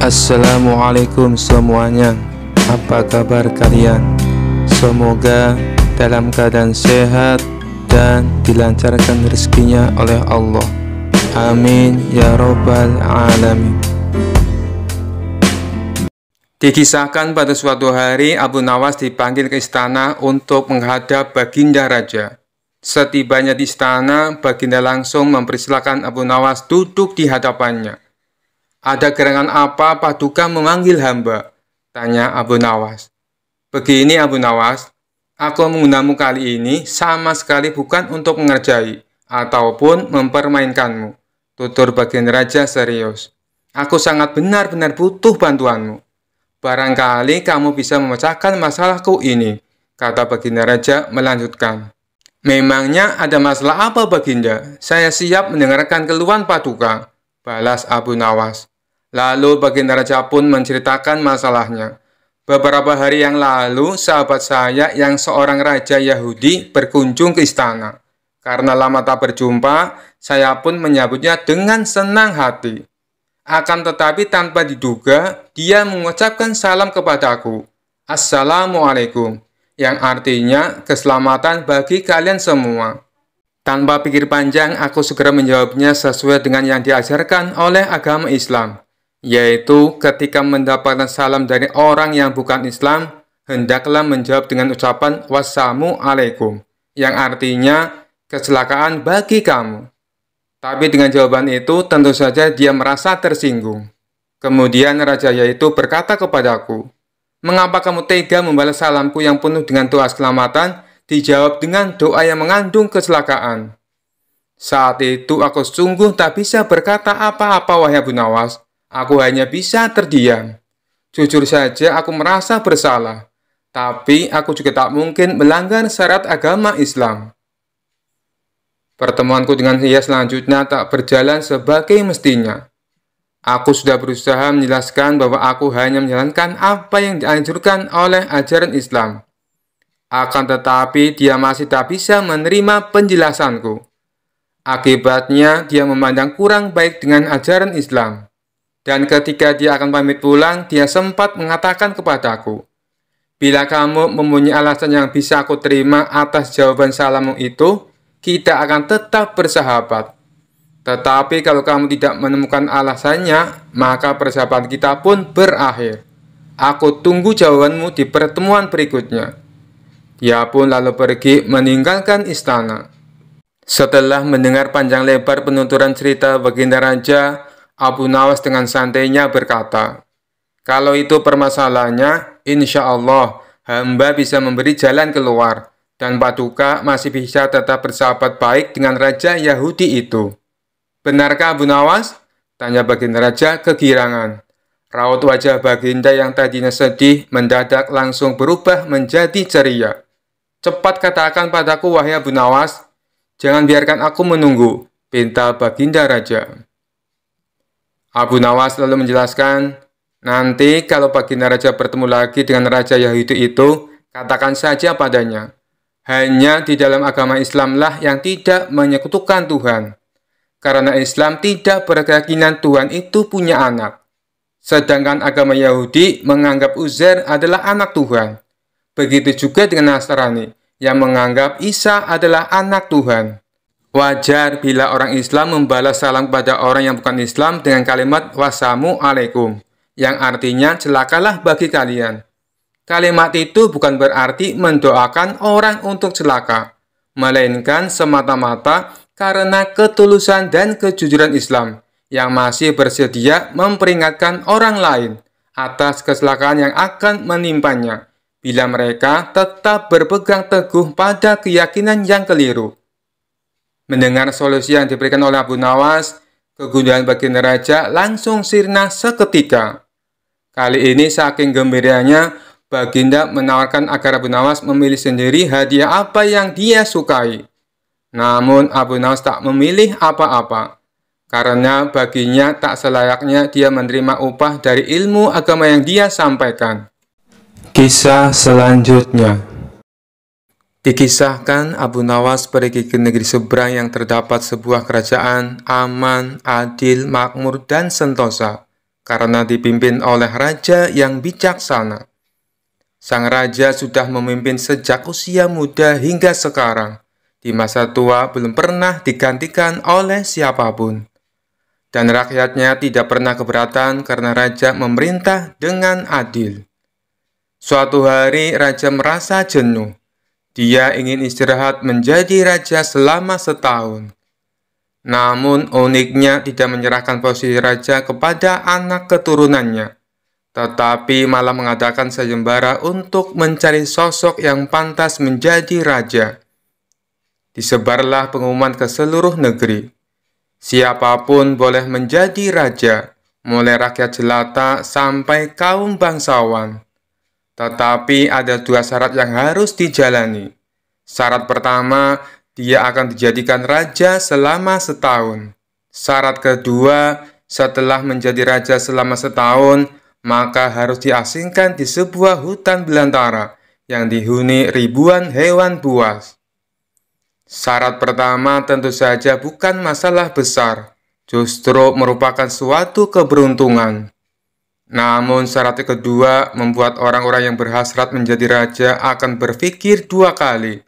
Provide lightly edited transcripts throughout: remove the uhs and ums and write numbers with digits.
Assalamualaikum semuanya. Apa kabar kalian? Semoga dalam keadaan sehat dan dilancarkan rezekinya oleh Allah. Amin ya robbal alamin. Dikisahkan pada suatu hari Abu Nawas dipanggil ke istana untuk menghadap Baginda Raja. Setibanya di istana, Baginda langsung mempersilakan Abu Nawas duduk di hadapannya. "Ada gerangan apa Paduka memanggil hamba?" tanya Abu Nawas. "Begini Abu Nawas, aku menggunamu kali ini sama sekali bukan untuk mengerjai ataupun mempermainkanmu," tutur Baginda Raja serius. "Aku sangat benar-benar butuh bantuanmu. Barangkali kamu bisa memecahkan masalahku ini," kata Baginda Raja melanjutkan. "Memangnya ada masalah apa Baginda? Saya siap mendengarkan keluhan Paduka," balas Abu Nawas. Lalu Baginda Raja pun menceritakan masalahnya. "Beberapa hari yang lalu, sahabat saya yang seorang raja Yahudi berkunjung ke istana. Karena lama tak berjumpa, saya pun menyambutnya dengan senang hati. Akan tetapi tanpa diduga, dia mengucapkan salam kepadaku, 'Assalamualaikum,' yang artinya keselamatan bagi kalian semua. Tanpa pikir panjang, aku segera menjawabnya sesuai dengan yang diajarkan oleh agama Islam, yaitu ketika mendapatkan salam dari orang yang bukan Islam, hendaklah menjawab dengan ucapan wassalamualaikum, yang artinya kecelakaan bagi kamu." Tapi dengan jawaban itu tentu saja dia merasa tersinggung. Kemudian raja itu berkata kepadaku, "Mengapa kamu tega membalas salamku yang penuh dengan doa keselamatan, dijawab dengan doa yang mengandung kecelakaan?" Saat itu aku sungguh tak bisa berkata apa-apa wahai Abu Nawas. Aku hanya bisa terdiam. Jujur saja aku merasa bersalah. Tapi aku juga tak mungkin melanggar syarat agama Islam. Pertemuanku dengan dia selanjutnya tak berjalan sebagai mestinya. Aku sudah berusaha menjelaskan bahwa aku hanya menjalankan apa yang dianjurkan oleh ajaran Islam. Akan tetapi dia masih tak bisa menerima penjelasanku. Akibatnya dia memandang kurang baik dengan ajaran Islam. Dan ketika dia akan pamit pulang, dia sempat mengatakan kepadaku, "Bila kamu mempunyai alasan yang bisa aku terima atas jawaban salammu itu, kita akan tetap bersahabat. Tetapi kalau kamu tidak menemukan alasannya, maka persahabatan kita pun berakhir. Aku tunggu jawabanmu di pertemuan berikutnya." Dia pun lalu pergi meninggalkan istana. Setelah mendengar panjang lebar penuturan cerita Baginda Raja, Abu Nawas dengan santainya berkata, "Kalau itu permasalahannya, insya Allah hamba bisa memberi jalan keluar. Dan Paduka masih bisa tetap bersahabat baik dengan Raja Yahudi itu." "Benarkah Abu Nawas?" tanya Baginda Raja kegirangan. Raut wajah Baginda yang tadinya sedih mendadak langsung berubah menjadi ceria. "Cepat katakan padaku wahai Abu Nawas, jangan biarkan aku menunggu," pinta Baginda Raja. Abu Nawas lalu menjelaskan, "Nanti kalau Baginda Raja bertemu lagi dengan Raja Yahudi itu, katakan saja padanya, hanya di dalam agama Islamlah yang tidak menyekutukan Tuhan. Karena Islam tidak berkeyakinan Tuhan itu punya anak. Sedangkan agama Yahudi menganggap Uzair adalah anak Tuhan. Begitu juga dengan Nasrani yang menganggap Isa adalah anak Tuhan. Wajar bila orang Islam membalas salam kepada orang yang bukan Islam dengan kalimat wassalamualaikum, yang artinya celakalah bagi kalian. Kalimat itu bukan berarti mendoakan orang untuk celaka, melainkan semata-mata karena ketulusan dan kejujuran Islam yang masih bersedia memperingatkan orang lain atas kecelakaan yang akan menimpanya bila mereka tetap berpegang teguh pada keyakinan yang keliru." Mendengar solusi yang diberikan oleh Abu Nawas, kegundahan Baginda Raja langsung sirna seketika. Kali ini saking gembiranya, Baginda menawarkan agar Abu Nawas memilih sendiri hadiah apa yang dia sukai. Namun Abu Nawas tak memilih apa-apa, karena baginya tak selayaknya dia menerima upah dari ilmu agama yang dia sampaikan. Kisah selanjutnya. Dikisahkan Abu Nawas pergi ke negeri seberang yang terdapat sebuah kerajaan aman, adil, makmur, dan sentosa. karena dipimpin oleh raja yang bijaksana. Sang raja sudah memimpin sejak usia muda hingga sekarang. Di masa tua belum pernah digantikan oleh siapapun. Dan rakyatnya tidak pernah keberatan karena raja memerintah dengan adil. Suatu hari raja merasa jenuh. Dia ingin istirahat menjadi raja selama setahun. Namun uniknya tidak menyerahkan posisi raja kepada anak keturunannya, tetapi malah mengadakan sayembara untuk mencari sosok yang pantas menjadi raja. Disebarlah pengumuman ke seluruh negeri. Siapapun boleh menjadi raja, mulai rakyat jelata sampai kaum bangsawan. Tetapi ada dua syarat yang harus dijalani. Syarat pertama, dia akan dijadikan raja selama setahun. Syarat kedua, setelah menjadi raja selama setahun, maka harus diasingkan di sebuah hutan belantara yang dihuni ribuan hewan buas. Syarat pertama tentu saja bukan masalah besar, justru merupakan suatu keberuntungan. Namun syarat kedua membuat orang-orang yang berhasrat menjadi raja akan berpikir dua kali.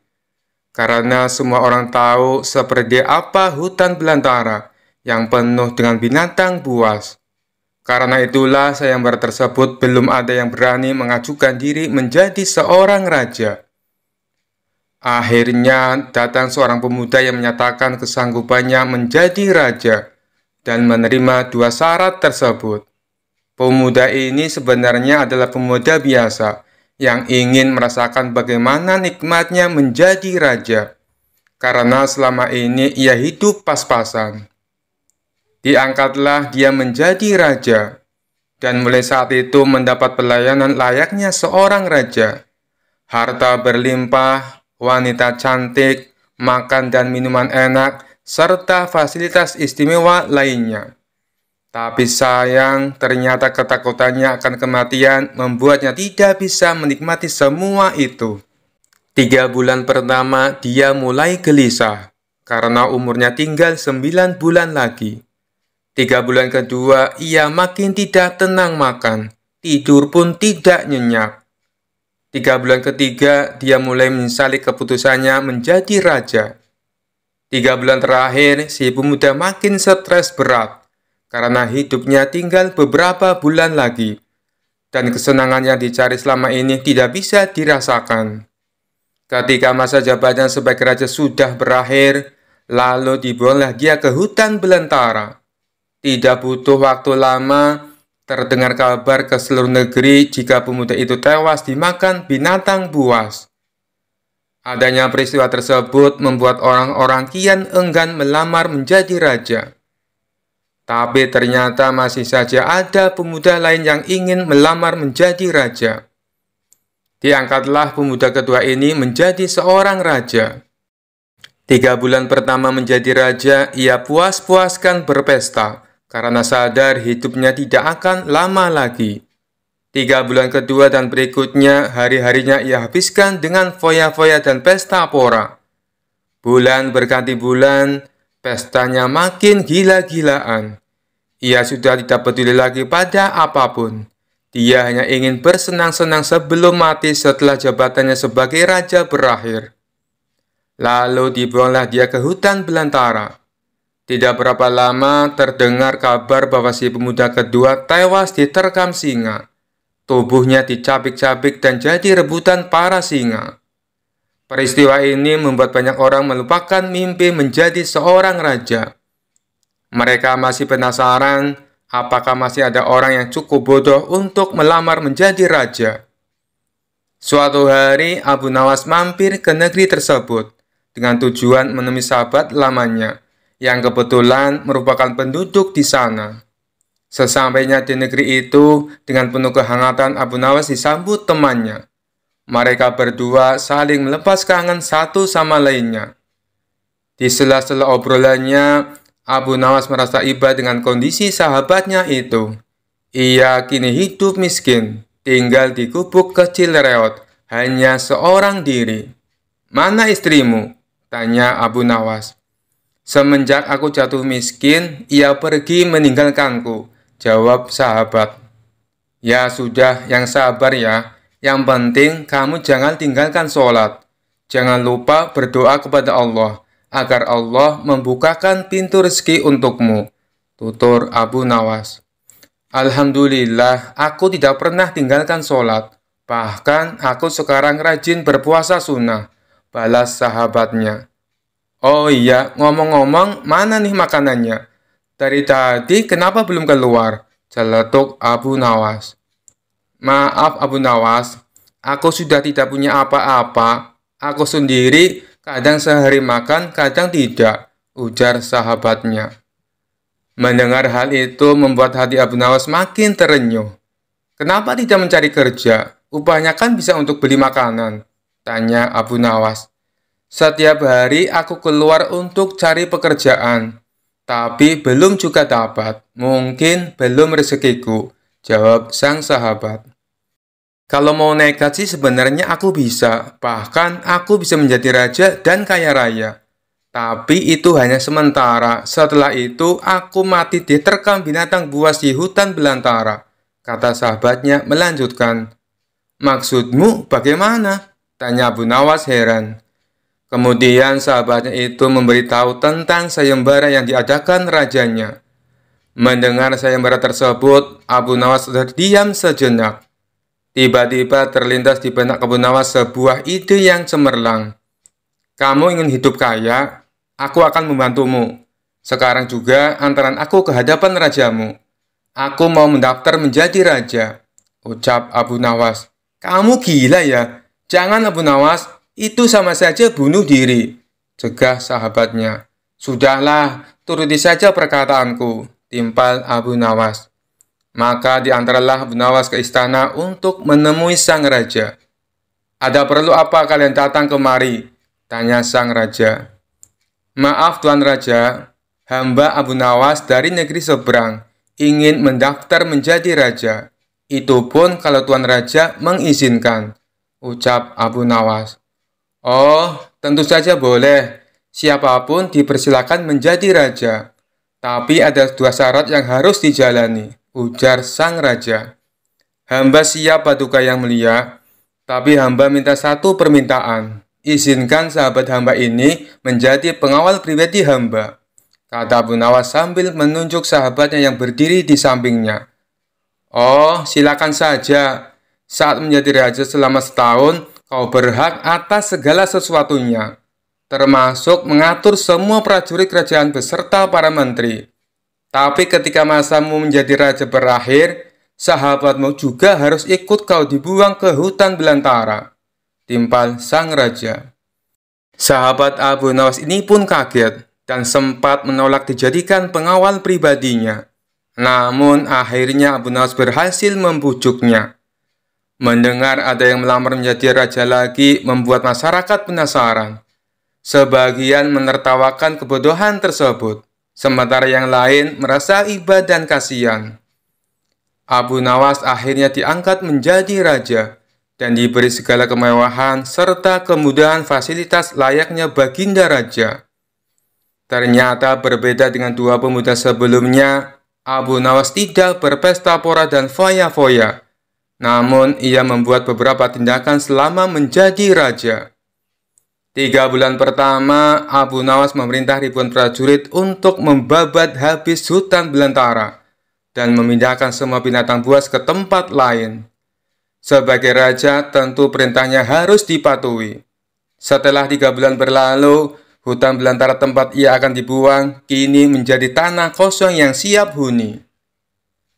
Karena semua orang tahu seperti apa hutan belantara yang penuh dengan binatang buas. Karena itulah sayembara tersebut belum ada yang berani mengajukan diri menjadi seorang raja. Akhirnya datang seorang pemuda yang menyatakan kesanggupannya menjadi raja dan menerima dua syarat tersebut. Pemuda ini sebenarnya adalah pemuda biasa yang ingin merasakan bagaimana nikmatnya menjadi raja, karena selama ini ia hidup pas-pasan. Diangkatlah dia menjadi raja, dan mulai saat itu mendapat pelayanan layaknya seorang raja. Harta berlimpah, wanita cantik, makan dan minuman enak, serta fasilitas istimewa lainnya. Tapi sayang, ternyata ketakutannya akan kematian membuatnya tidak bisa menikmati semua itu. 3 bulan pertama, dia mulai gelisah, karena umurnya tinggal 9 bulan lagi. 3 bulan kedua, ia makin tidak tenang makan, tidur pun tidak nyenyak. 3 bulan ketiga, dia mulai menyesali keputusannya menjadi raja. 3 bulan terakhir, si pemuda makin stres berat, karena hidupnya tinggal beberapa bulan lagi, dan kesenangan yang dicari selama ini tidak bisa dirasakan. Ketika masa jabatan sebagai raja sudah berakhir, lalu dibuanglah dia ke hutan belantara. Tidak butuh waktu lama, terdengar kabar ke seluruh negeri jika pemuda itu tewas dimakan binatang buas. Adanya peristiwa tersebut membuat orang-orang kian enggan melamar menjadi raja. Tapi ternyata masih saja ada pemuda lain yang ingin melamar menjadi raja. Diangkatlah pemuda kedua ini menjadi seorang raja. 3 bulan pertama menjadi raja, ia puas-puaskan berpesta, karena sadar hidupnya tidak akan lama lagi. 3 bulan kedua dan berikutnya, hari-harinya ia habiskan dengan foya-foya dan pesta pora. Bulan berganti bulan, pestanya makin gila-gilaan. Ia sudah tidak peduli lagi pada apapun. Dia hanya ingin bersenang-senang sebelum mati setelah jabatannya sebagai raja berakhir. Lalu dibuanglah dia ke hutan belantara. Tidak berapa lama terdengar kabar bahwa si pemuda kedua tewas diterkam singa. Tubuhnya dicabik-cabik dan jadi rebutan para singa. Peristiwa ini membuat banyak orang melupakan mimpi menjadi seorang raja. Mereka masih penasaran apakah masih ada orang yang cukup bodoh untuk melamar menjadi raja. Suatu hari Abu Nawas mampir ke negeri tersebut dengan tujuan menemui sahabat lamanya yang kebetulan merupakan penduduk di sana. Sesampainya di negeri itu, dengan penuh kehangatan Abu Nawas disambut temannya. Mereka berdua saling melepas kangen satu sama lainnya. Di sela-sela obrolannya, Abu Nawas merasa iba dengan kondisi sahabatnya itu. Ia kini hidup miskin, tinggal di gubuk kecil reot, hanya seorang diri. "Mana istrimu?" tanya Abu Nawas. "Semenjak aku jatuh miskin, ia pergi meninggalkanku. jawab sahabat. Ya sudah, yang sabar ya. Yang penting kamu jangan tinggalkan sholat. Jangan lupa berdoa kepada Allah, agar Allah membukakan pintu rezeki untukmu. Tutur Abu Nawas. Alhamdulillah, aku tidak pernah tinggalkan sholat. Bahkan aku sekarang rajin berpuasa sunnah. Balas sahabatnya. Oh iya, ngomong-ngomong, mana nih makanannya? Dari tadi kenapa belum keluar? Celetuk Abu Nawas. Maaf Abu Nawas, aku sudah tidak punya apa-apa. Aku sendiri kadang sehari makan, kadang tidak, ujar sahabatnya. Mendengar hal itu membuat hati Abu Nawas makin terenyuh. Kenapa tidak mencari kerja? Upahnya kan bisa untuk beli makanan, tanya Abu Nawas. Setiap hari aku keluar untuk cari pekerjaan, tapi belum juga dapat. Mungkin belum rezekiku, jawab sang sahabat. Kalau mau nekat sih sebenarnya aku bisa, bahkan aku bisa menjadi raja dan kaya raya. Tapi itu hanya sementara, setelah itu aku mati diterkam binatang buas di hutan belantara, kata sahabatnya melanjutkan. Maksudmu bagaimana? Tanya Abu Nawas heran. Kemudian sahabatnya itu memberitahu tentang sayembara yang diadakan rajanya. Mendengar sayembara tersebut, Abu Nawas terdiam sejenak. Tiba-tiba terlintas di benak Abu Nawas sebuah ide yang cemerlang. Kamu ingin hidup kaya? Aku akan membantumu. Sekarang juga antaran aku ke hadapan rajamu. Aku mau mendaftar menjadi raja, ucap Abu Nawas. Kamu gila ya? Jangan Abu Nawas, itu sama saja bunuh diri, cegah sahabatnya. Sudahlah, turuti saja perkataanku, timpal Abu Nawas. Maka diantaralah Abu Nawas ke istana untuk menemui sang raja. Ada perlu apa kalian datang kemari? Tanya sang raja. Maaf Tuan Raja, hamba Abu Nawas dari negeri seberang ingin mendaftar menjadi raja. Itu pun kalau Tuan Raja mengizinkan, ucap Abu Nawas. Oh, tentu saja boleh. Siapapun dipersilakan menjadi raja. Tapi ada dua syarat yang harus dijalani, ujar sang raja. Hamba siap Paduka yang mulia, tapi hamba minta satu permintaan. Izinkan sahabat hamba ini menjadi pengawal pribadi hamba, kata Abu Nawas sambil menunjuk sahabatnya yang berdiri di sampingnya. Oh, silakan saja. Saat menjadi raja selama setahun, kau berhak atas segala sesuatunya, termasuk mengatur semua prajurit kerajaan beserta para menteri. Tapi ketika masamu menjadi raja berakhir, sahabatmu juga harus ikut kau dibuang ke hutan belantara, timpal sang raja. Sahabat Abu Nawas ini pun kaget dan sempat menolak dijadikan pengawal pribadinya. Namun akhirnya Abu Nawas berhasil membujuknya. Mendengar ada yang melamar menjadi raja lagi membuat masyarakat penasaran. Sebagian menertawakan kebodohan tersebut, sementara yang lain merasa iba dan kasihan. Abu Nawas akhirnya diangkat menjadi raja dan diberi segala kemewahan serta kemudahan fasilitas layaknya baginda raja. Ternyata berbeda dengan dua pemuda sebelumnya, Abu Nawas tidak berpesta pora dan foya-foya. Namun, ia membuat beberapa tindakan selama menjadi raja. 3 bulan pertama, Abu Nawas memerintah ribuan prajurit untuk membabat habis hutan belantara dan memindahkan semua binatang buas ke tempat lain. Sebagai raja, tentu perintahnya harus dipatuhi. Setelah 3 bulan berlalu, hutan belantara tempat ia akan dibuang kini menjadi tanah kosong yang siap huni.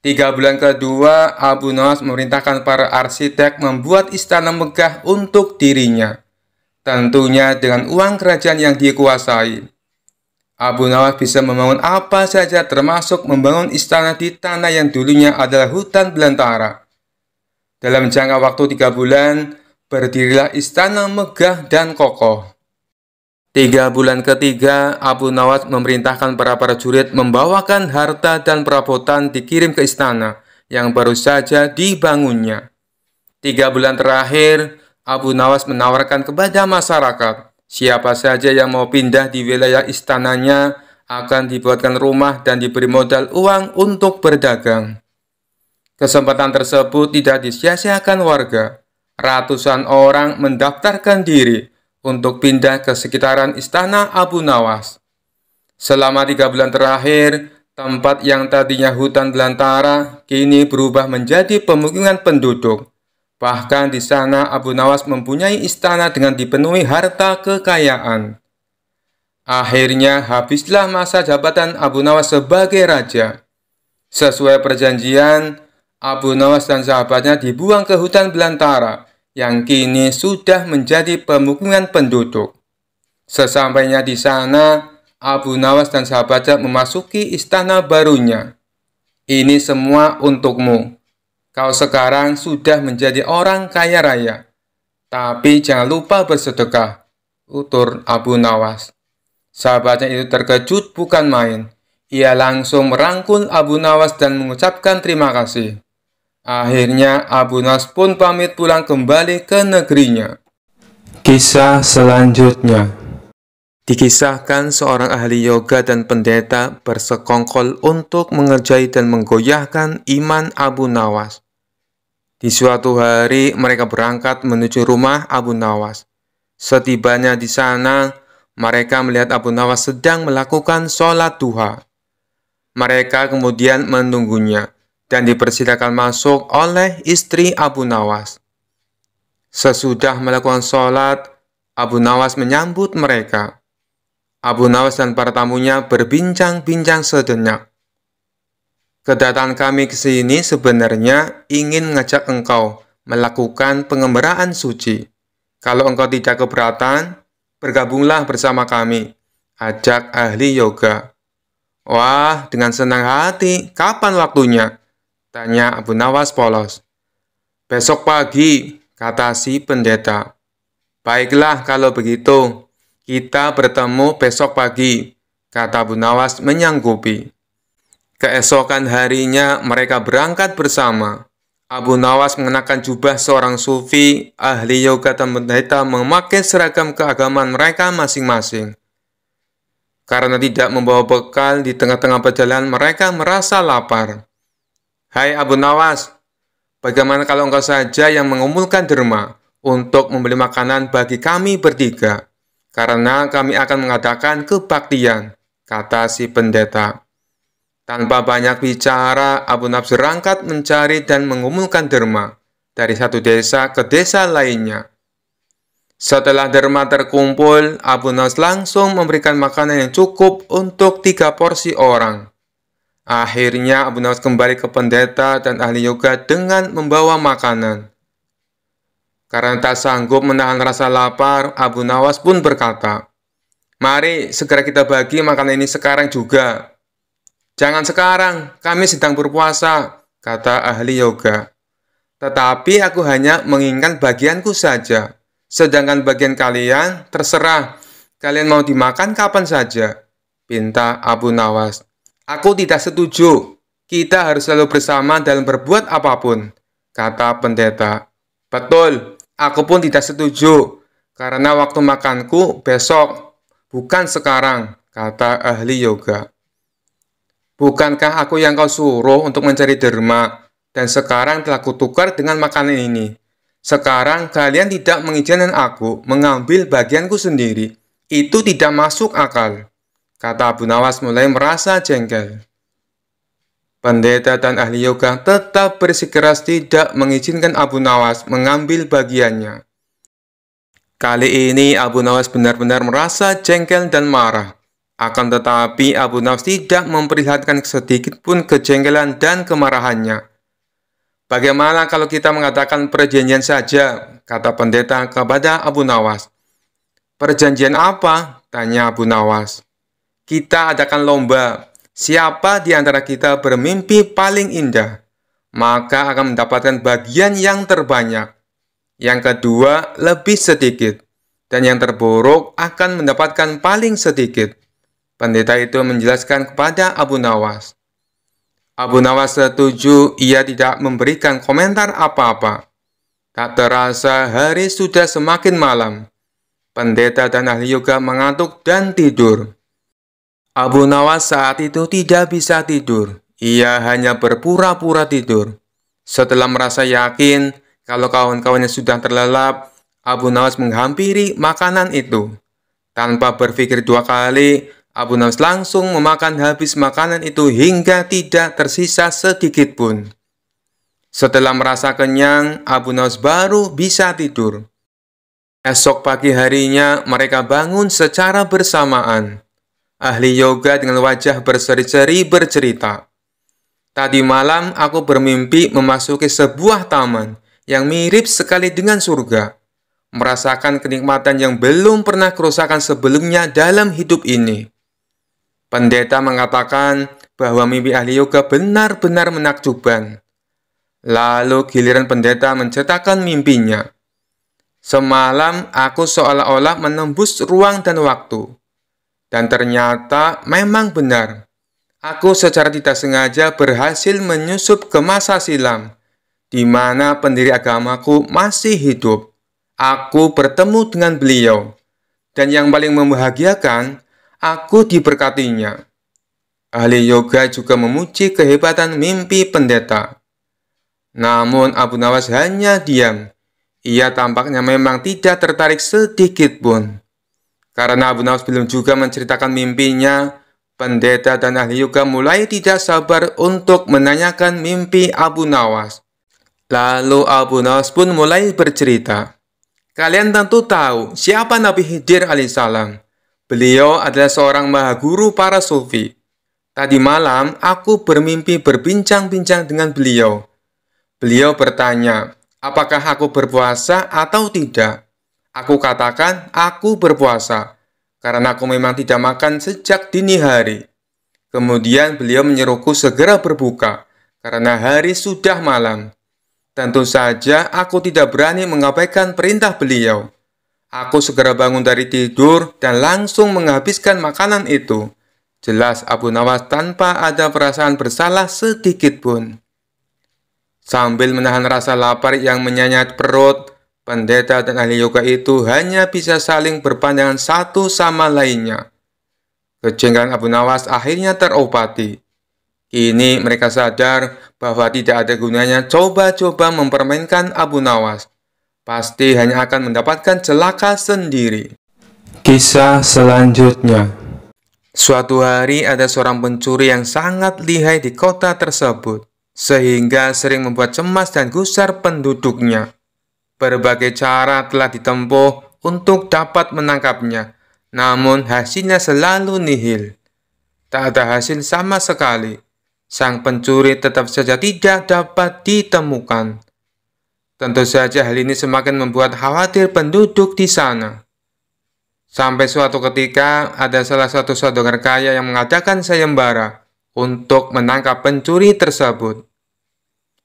3 bulan kedua, Abu Nawas memerintahkan para arsitek membuat istana megah untuk dirinya, tentunya dengan uang kerajaan yang dikuasai. Abu Nawas bisa membangun apa saja termasuk membangun istana di tanah yang dulunya adalah hutan belantara. Dalam jangka waktu 3 bulan, berdirilah istana megah dan kokoh. 3 bulan ketiga, Abu Nawas memerintahkan para prajurit membawakan harta dan perabotan dikirim ke istana yang baru saja dibangunnya. 3 bulan terakhir, Abu Nawas menawarkan kepada masyarakat, siapa saja yang mau pindah di wilayah istananya akan dibuatkan rumah dan diberi modal uang untuk berdagang. Kesempatan tersebut tidak disia-siakan warga. Ratusan orang mendaftarkan diri untuk pindah ke sekitaran Istana Abu Nawas. Selama 3 bulan terakhir, tempat yang tadinya hutan belantara kini berubah menjadi pemukiman penduduk. Bahkan di sana Abu Nawas mempunyai istana dengan dipenuhi harta kekayaan. Akhirnya habislah masa jabatan Abu Nawas sebagai raja. Sesuai perjanjian, Abu Nawas dan sahabatnya dibuang ke hutan belantara yang kini sudah menjadi pemukiman penduduk. Sesampainya di sana, Abu Nawas dan sahabatnya memasuki istana barunya. Ini semua untukmu. Kau sekarang sudah menjadi orang kaya raya. Tapi jangan lupa bersedekah, utur Abu Nawas. Sahabatnya itu terkejut bukan main. Ia langsung merangkul Abu Nawas dan mengucapkan terima kasih. Akhirnya Abu Nawas pun pamit pulang kembali ke negerinya. Kisah selanjutnya. Dikisahkan seorang ahli yoga dan pendeta bersekongkol untuk mengerjai dan menggoyahkan iman Abu Nawas. Di suatu hari mereka berangkat menuju rumah Abu Nawas. Setibanya di sana, mereka melihat Abu Nawas sedang melakukan sholat duha. Mereka kemudian menunggunya dan dipersilakan masuk oleh istri Abu Nawas. Sesudah melakukan sholat, Abu Nawas menyambut mereka. Abu Nawas dan para tamunya berbincang-bincang sejenak. Kedatangan kami ke sini sebenarnya ingin mengajak engkau melakukan pengembaraan suci. Kalau engkau tidak keberatan, bergabunglah bersama kami, ajak ahli yoga. Wah, dengan senang hati, kapan waktunya? Tanya Abu Nawas polos. Besok pagi, kata si pendeta. Baiklah kalau begitu, kita bertemu besok pagi, kata Abu Nawas menyanggupi. Keesokan harinya mereka berangkat bersama. Abu Nawas mengenakan jubah seorang sufi, ahli yoga dan pendeta memakai seragam keagamaan mereka masing-masing. Karena tidak membawa bekal di tengah-tengah perjalanan mereka merasa lapar. Hai Abu Nawas, bagaimana kalau engkau saja yang mengumpulkan derma untuk membeli makanan bagi kami bertiga? Karena kami akan mengadakan kebaktian, kata si pendeta. Tanpa banyak bicara, Abu Nawas berangkat mencari dan mengumpulkan derma dari satu desa ke desa lainnya. Setelah derma terkumpul, Abu Nawas langsung memberikan makanan yang cukup untuk 3 porsi orang. Akhirnya Abu Nawas kembali ke pendeta dan ahli yoga dengan membawa makanan. Karena tak sanggup menahan rasa lapar, Abu Nawas pun berkata, "Mari segera kita bagi makanan ini sekarang juga." "Jangan sekarang, kami sedang berpuasa," kata ahli yoga. "Tetapi aku hanya menginginkan bagianku saja. Sedangkan bagian kalian, terserah. Kalian mau dimakan kapan saja," pinta Abu Nawas. "Aku tidak setuju. Kita harus selalu bersama dalam berbuat apapun," kata pendeta. "Betul, aku pun tidak setuju. Karena waktu makanku besok, bukan sekarang," kata ahli yoga. "Bukankah aku yang kau suruh untuk mencari derma, dan sekarang telah kutukar dengan makanan ini? Sekarang kalian tidak mengizinkan aku mengambil bagianku sendiri. Itu tidak masuk akal," kata Abu Nawas mulai merasa jengkel. Pendeta dan ahli yoga tetap bersikeras tidak mengizinkan Abu Nawas mengambil bagiannya. Kali ini Abu Nawas benar-benar merasa jengkel dan marah. Akan tetapi Abu Nawas tidak memperlihatkan sedikit pun kejengkelan dan kemarahannya. "Bagaimana kalau kita mengadakan perjanjian saja?" kata pendeta kepada Abu Nawas. "Perjanjian apa?" tanya Abu Nawas. "Kita adakan lomba. Siapa di antara kita bermimpi paling indah, maka akan mendapatkan bagian yang terbanyak. Yang kedua, lebih sedikit. Dan yang terburuk akan mendapatkan paling sedikit." Pendeta itu menjelaskan kepada Abu Nawas. Abu Nawas setuju, ia tidak memberikan komentar apa-apa. Tak terasa hari sudah semakin malam. Pendeta dan ahli yoga mengantuk dan tidur. Abu Nawas saat itu tidak bisa tidur. Ia hanya berpura-pura tidur. Setelah merasa yakin kalau kawan-kawannya sudah terlelap, Abu Nawas menghampiri makanan itu. Tanpa berpikir dua kali, Abu Nawas langsung memakan habis makanan itu hingga tidak tersisa sedikit pun. Setelah merasa kenyang, Abu Nawas baru bisa tidur. Esok pagi harinya, mereka bangun secara bersamaan. Ahli yoga dengan wajah berseri-seri bercerita, "Tadi malam aku bermimpi memasuki sebuah taman yang mirip sekali dengan surga. Merasakan kenikmatan yang belum pernah kurasakan sebelumnya dalam hidup ini." Pendeta mengatakan bahwa mimpi ahli yoga benar-benar menakjubkan. Lalu giliran pendeta menceritakan mimpinya. "Semalam aku seolah-olah menembus ruang dan waktu. Dan ternyata memang benar. Aku secara tidak sengaja berhasil menyusup ke masa silam, di mana pendiri agamaku masih hidup. Aku bertemu dengan beliau. Dan yang paling membahagiakan, aku diberkatinya." Ahli yoga juga memuji kehebatan mimpi pendeta. Namun Abu Nawas hanya diam. Ia tampaknya memang tidak tertarik sedikit pun. Karena Abu Nawas belum juga menceritakan mimpinya, pendeta dan ahli yoga mulai tidak sabar untuk menanyakan mimpi Abu Nawas. Lalu Abu Nawas pun mulai bercerita. "Kalian tentu tahu siapa Nabi Khidir alaihissalam. Beliau adalah seorang maha guru para sufi. Tadi malam aku bermimpi berbincang-bincang dengan beliau. Beliau bertanya, apakah aku berpuasa atau tidak? Aku katakan, aku berpuasa, karena aku memang tidak makan sejak dini hari. Kemudian beliau menyuruhku segera berbuka, karena hari sudah malam. Tentu saja aku tidak berani mengabaikan perintah beliau. Aku segera bangun dari tidur dan langsung menghabiskan makanan itu." Jelas Abu Nawas tanpa ada perasaan bersalah sedikit pun. Sambil menahan rasa lapar yang menyayat perut, pendeta dan ahli yoga itu hanya bisa saling berpandangan satu sama lainnya. Kejengkelan Abu Nawas akhirnya terobati. Kini mereka sadar bahwa tidak ada gunanya coba-coba mempermainkan Abu Nawas. Pasti hanya akan mendapatkan celaka sendiri. Kisah selanjutnya. Suatu hari ada seorang pencuri yang sangat lihai di kota tersebut, sehingga sering membuat cemas dan gusar penduduknya. Berbagai cara telah ditempuh untuk dapat menangkapnya, namun hasilnya selalu nihil. Tak ada hasil sama sekali. Sang pencuri tetap saja tidak dapat ditemukan. Tentu saja hal ini semakin membuat khawatir penduduk di sana. Sampai suatu ketika ada salah satu saudagar kaya yang mengadakan sayembara untuk menangkap pencuri tersebut.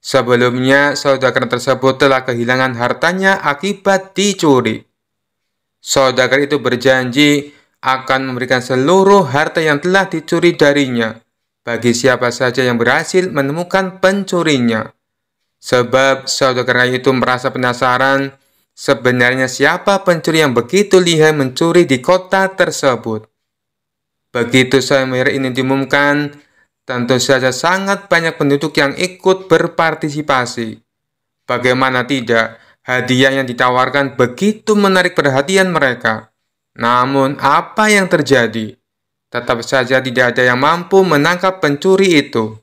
Sebelumnya, saudagar tersebut telah kehilangan hartanya akibat dicuri. Saudagar itu berjanji akan memberikan seluruh harta yang telah dicuri darinya bagi siapa saja yang berhasil menemukan pencurinya. Sebab saudagar itu merasa penasaran sebenarnya siapa pencuri yang begitu lihai mencuri di kota tersebut. Begitu sayembara ini diumumkan, tentu saja sangat banyak penduduk yang ikut berpartisipasi. Bagaimana tidak, hadiah yang ditawarkan begitu menarik perhatian mereka. Namun, apa yang terjadi? Tetap saja tidak ada yang mampu menangkap pencuri itu.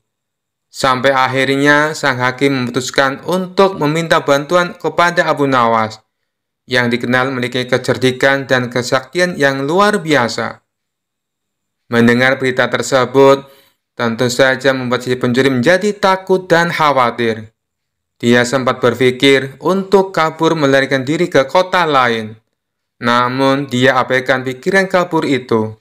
Sampai akhirnya sang hakim memutuskan untuk meminta bantuan kepada Abu Nawas, yang dikenal memiliki kecerdikan dan kesaktian yang luar biasa. Mendengar berita tersebut, tentu saja membuat si pencuri menjadi takut dan khawatir. Dia sempat berpikir untuk kabur melarikan diri ke kota lain. Namun, dia abaikan pikiran kabur itu.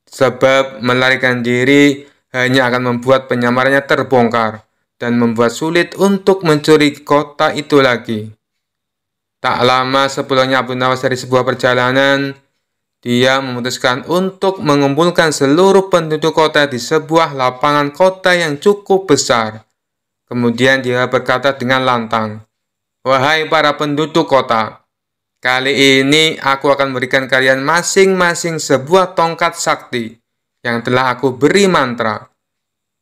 Sebab melarikan diri hanya akan membuat penyamarannya terbongkar dan membuat sulit untuk mencuri kota itu lagi. Tak lama sepulangnya Abu Nawas dari sebuah perjalanan, dia memutuskan untuk mengumpulkan seluruh penduduk kota di sebuah lapangan kota yang cukup besar. Kemudian dia berkata dengan lantang, "Wahai para penduduk kota, kali ini aku akan memberikan kalian masing-masing sebuah tongkat sakti yang telah aku beri mantra.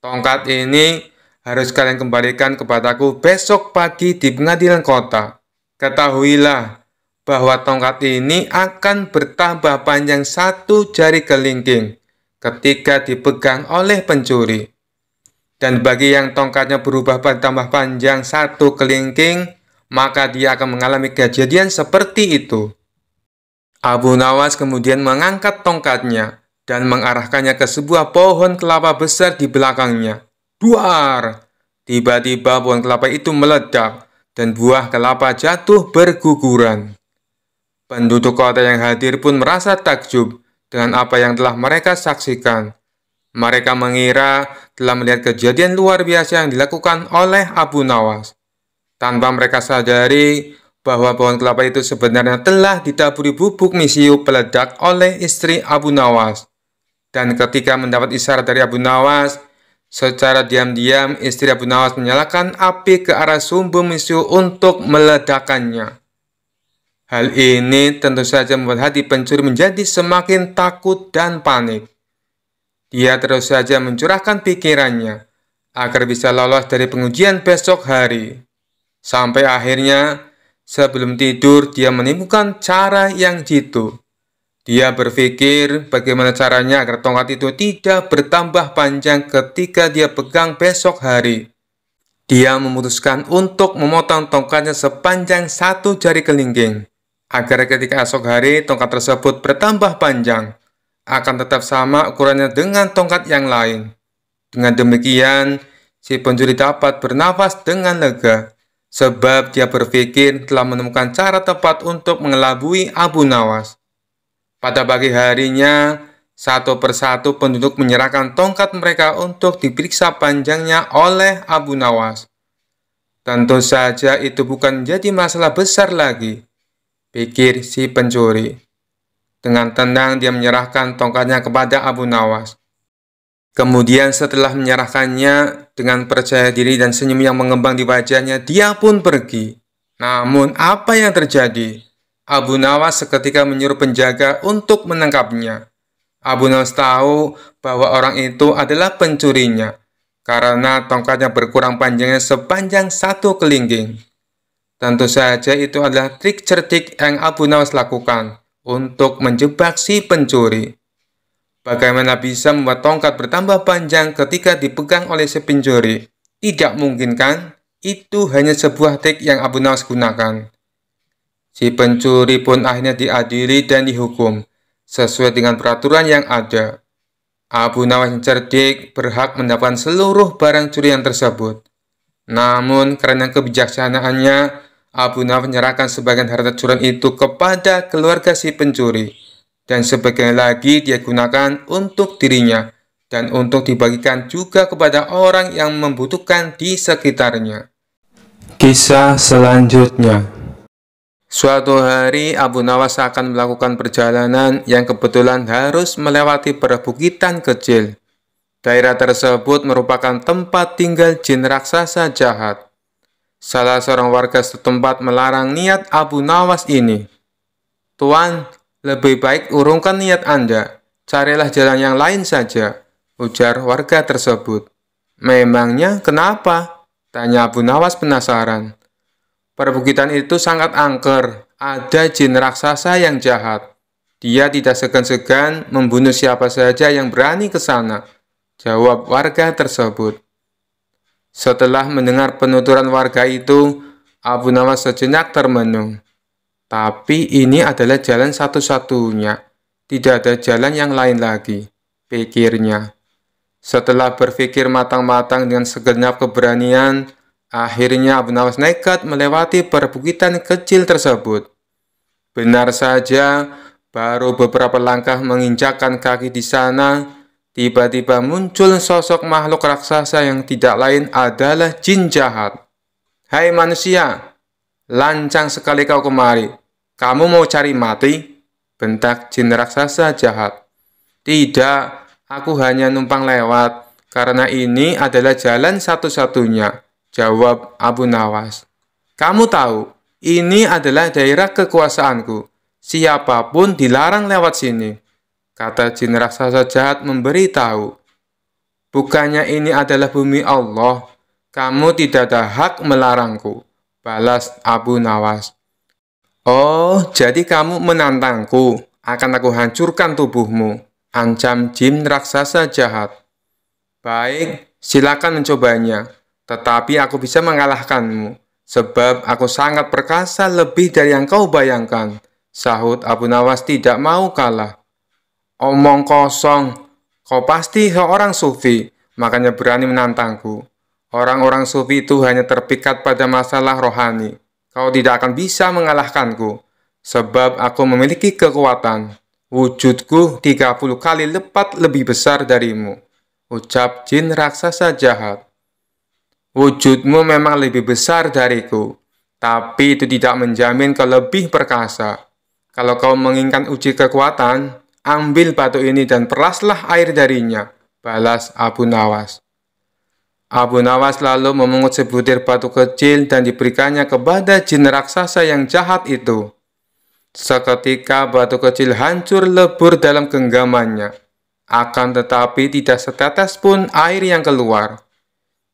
Tongkat ini harus kalian kembalikan kepadaku besok pagi di pengadilan kota. Ketahuilah bahwa tongkat ini akan bertambah panjang 1 jari kelingking ketika dipegang oleh pencuri. Dan bagi yang tongkatnya berubah bertambah panjang 1 kelingking, maka dia akan mengalami kejadian seperti itu. Abu Nawas kemudian mengangkat tongkatnya dan mengarahkannya ke sebuah pohon kelapa besar di belakangnya. Duar! Tiba-tiba pohon kelapa itu meledak dan buah kelapa jatuh berguguran. Penduduk kota yang hadir pun merasa takjub dengan apa yang telah mereka saksikan. Mereka mengira telah melihat kejadian luar biasa yang dilakukan oleh Abu Nawas. Tanpa mereka sadari bahwa pohon kelapa itu sebenarnya telah ditaburi bubuk misiu peledak oleh istri Abu Nawas. Dan ketika mendapat isyarat dari Abu Nawas, secara diam-diam istri Abu Nawas menyalakan api ke arah sumber misiu untuk meledakkannya. Hal ini tentu saja membuat hati pencuri menjadi semakin takut dan panik. Dia terus saja mencurahkan pikirannya agar bisa lolos dari pengujian besok hari. Sampai akhirnya, sebelum tidur, dia menemukan cara yang jitu. Dia berpikir bagaimana caranya agar tongkat itu tidak bertambah panjang ketika dia pegang besok hari. Dia memutuskan untuk memotong tongkatnya sepanjang 1 jari kelingking, agar ketika esok hari tongkat tersebut bertambah panjang, akan tetap sama ukurannya dengan tongkat yang lain. Dengan demikian, si pencuri dapat bernafas dengan lega, sebab dia berpikir telah menemukan cara tepat untuk mengelabui Abu Nawas. Pada pagi harinya, satu persatu penduduk menyerahkan tongkat mereka untuk diperiksa panjangnya oleh Abu Nawas. Tentu saja itu bukan menjadi masalah besar lagi, pikir si pencuri. Dengan tenang dia menyerahkan tongkatnya kepada Abu Nawas. Kemudian setelah menyerahkannya, dengan percaya diri dan senyum yang mengembang di wajahnya, dia pun pergi. Namun apa yang terjadi? Abu Nawas seketika menyuruh penjaga untuk menangkapnya. Abu Nawas tahu bahwa orang itu adalah pencurinya, karena tongkatnya berkurang panjangnya sepanjang 1 kelingking. Tentu saja itu adalah trik cerdik yang Abu Nawas lakukan untuk menjebak si pencuri. Bagaimana bisa membuat tongkat bertambah panjang ketika dipegang oleh si pencuri? Tidak mungkin kan? Itu hanya sebuah trik yang Abu Nawas gunakan. Si pencuri pun akhirnya diadili dan dihukum sesuai dengan peraturan yang ada. Abu Nawas yang cerdik berhak mendapatkan seluruh barang curian tersebut. Namun karena kebijaksanaannya, Abu Nawas menyerahkan sebagian harta curian itu kepada keluarga si pencuri, dan sebagian lagi dia gunakan untuk dirinya dan untuk dibagikan juga kepada orang yang membutuhkan di sekitarnya. Kisah selanjutnya. Suatu hari Abu Nawas akan melakukan perjalanan yang kebetulan harus melewati perbukitan kecil. Daerah tersebut merupakan tempat tinggal jin raksasa jahat. Salah seorang warga setempat melarang niat Abu Nawas ini. "Tuan, lebih baik urungkan niat Anda. Carilah jalan yang lain saja," ujar warga tersebut. "Memangnya kenapa?" tanya Abu Nawas penasaran. "Perbukitan itu sangat angker. Ada jin raksasa yang jahat. Dia tidak segan-segan membunuh siapa saja yang berani ke sana," jawab warga tersebut. Setelah mendengar penuturan warga itu, Abu Nawas sejenak termenung. Tapi ini adalah jalan satu-satunya. Tidak ada jalan yang lain lagi, pikirnya. Setelah berpikir matang-matang dengan segenap keberanian, akhirnya Abu Nawas nekat melewati perbukitan kecil tersebut. Benar saja, baru beberapa langkah menginjakkan kaki di sana, tiba-tiba muncul sosok makhluk raksasa yang tidak lain adalah jin jahat. "Hai manusia, lancang sekali kau kemari. Kamu mau cari mati?" bentak jin raksasa jahat. "Tidak, aku hanya numpang lewat, karena ini adalah jalan satu-satunya," jawab Abu Nawas. "Kamu tahu, ini adalah daerah kekuasaanku. Siapapun dilarang lewat sini." kata jin raksasa jahat memberitahu. Bukannya ini adalah bumi Allah, kamu tidak ada hak melarangku, balas Abu Nawas. Oh, jadi kamu menantangku, akan aku hancurkan tubuhmu, ancam jin raksasa jahat. Baik, silakan mencobanya, tetapi aku bisa mengalahkanmu, sebab aku sangat perkasa lebih dari yang kau bayangkan, sahut Abu Nawas tidak mau kalah. Omong kosong, kau pasti seorang sufi, makanya berani menantangku. Orang-orang sufi itu hanya terpikat pada masalah rohani. Kau tidak akan bisa mengalahkanku, sebab aku memiliki kekuatan. Wujudku 30 kali lipat lebih besar darimu, ucap jin raksasa jahat. Wujudmu memang lebih besar dariku, tapi itu tidak menjamin kau lebih perkasa. Kalau kau menginginkan uji kekuatan, ambil batu ini dan peraslah air darinya, balas Abu Nawas. Abu Nawas lalu memungut sebutir batu kecil dan diberikannya kepada jin raksasa yang jahat itu. Seketika batu kecil hancur lebur dalam genggamannya. Akan tetapi tidak setetes pun air yang keluar.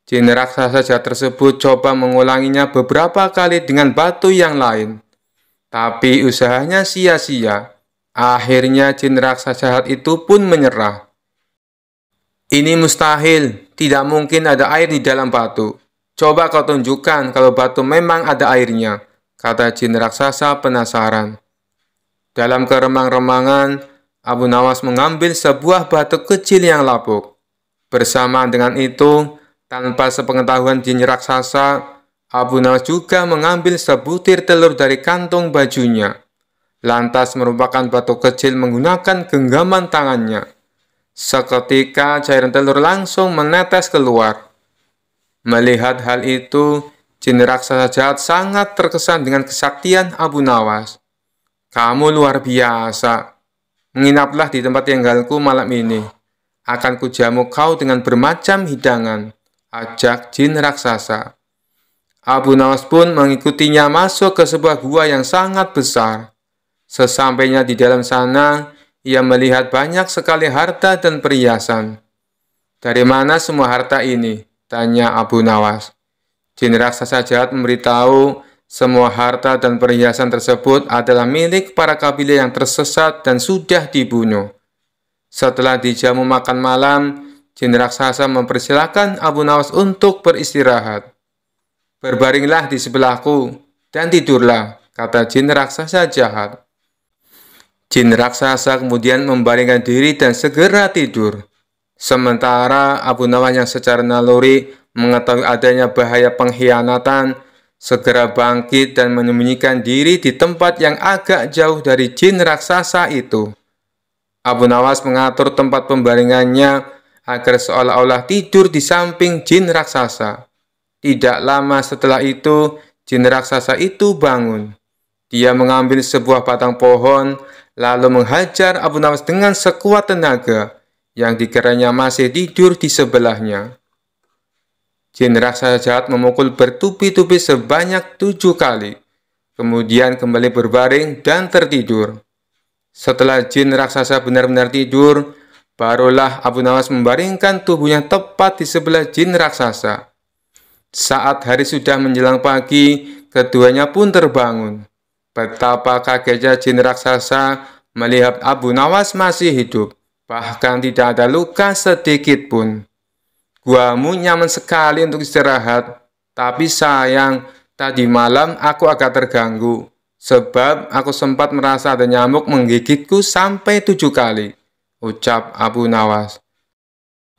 Jin raksasa jahat tersebut coba mengulanginya beberapa kali dengan batu yang lain. Tapi usahanya sia-sia. Akhirnya jin raksasa jahat itu pun menyerah. Ini mustahil, tidak mungkin ada air di dalam batu. Coba kau tunjukkan kalau batu memang ada airnya, kata jin raksasa penasaran. Dalam keremang-remangan, Abu Nawas mengambil sebuah batu kecil yang lapuk. Bersamaan dengan itu, tanpa sepengetahuan jin raksasa, Abu Nawas juga mengambil sebutir telur dari kantong bajunya. Lantas merupakan batu kecil menggunakan genggaman tangannya. Seketika cairan telur langsung menetes keluar. Melihat hal itu, jin raksasa jahat sangat terkesan dengan kesaktian Abu Nawas. Kamu luar biasa. Menginaplah di tempat tinggalku malam ini. Akan kujamu kau dengan bermacam hidangan, ajak jin raksasa. Abu Nawas pun mengikutinya masuk ke sebuah gua yang sangat besar. Sesampainya di dalam sana, ia melihat banyak sekali harta dan perhiasan. Dari mana semua harta ini? Tanya Abu Nawas. Jin raksasa jahat memberitahu semua harta dan perhiasan tersebut adalah milik para kabilah yang tersesat dan sudah dibunuh. Setelah dijamu makan malam, jin raksasa mempersilahkan Abu Nawas untuk beristirahat. Berbaringlah di sebelahku dan tidurlah, kata jin raksasa jahat. Jin raksasa kemudian membaringkan diri dan segera tidur. Sementara Abu Nawas yang secara naluri mengetahui adanya bahaya pengkhianatan, segera bangkit dan menyembunyikan diri di tempat yang agak jauh dari jin raksasa itu. Abu Nawas mengatur tempat pembaringannya agar seolah-olah tidur di samping jin raksasa. Tidak lama setelah itu, jin raksasa itu bangun. Dia mengambil sebuah batang pohon, lalu menghajar Abu Nawas dengan sekuat tenaga, yang dikiranya masih tidur di sebelahnya. Jin raksasa jahat memukul bertubi-tubi sebanyak 7 kali, kemudian kembali berbaring dan tertidur. Setelah jin raksasa benar-benar tidur, barulah Abu Nawas membaringkan tubuhnya tepat di sebelah jin raksasa. Saat hari sudah menjelang pagi, keduanya pun terbangun. Betapa kagetnya jin raksasa melihat Abu Nawas masih hidup, bahkan tidak ada luka sedikit pun. Guamu nyaman sekali untuk istirahat, tapi sayang, tadi malam aku agak terganggu, sebab aku sempat merasa ada nyamuk menggigitku sampai 7 kali, ucap Abu Nawas.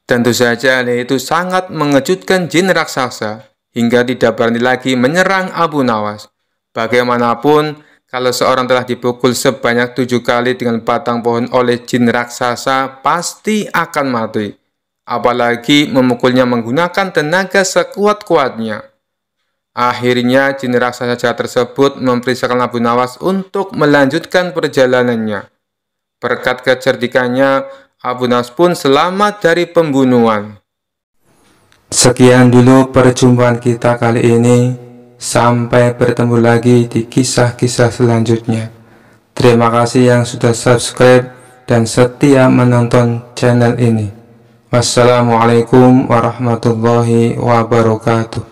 Tentu saja hal itu sangat mengejutkan jin raksasa, hingga tidak berani lagi menyerang Abu Nawas. Bagaimanapun, kalau seorang telah dipukul sebanyak 7 kali dengan batang pohon oleh jin raksasa, pasti akan mati. Apalagi memukulnya menggunakan tenaga sekuat-kuatnya. Akhirnya, jin raksasa jahat tersebut memerintahkan Abu Nawas untuk melanjutkan perjalanannya. Berkat kecerdikannya, Abu Nawas pun selamat dari pembunuhan. Sekian dulu perjumpaan kita kali ini. Sampai bertemu lagi di kisah-kisah selanjutnya. Terima kasih yang sudah subscribe dan setia menonton channel ini. Wassalamualaikum warahmatullahi wabarakatuh.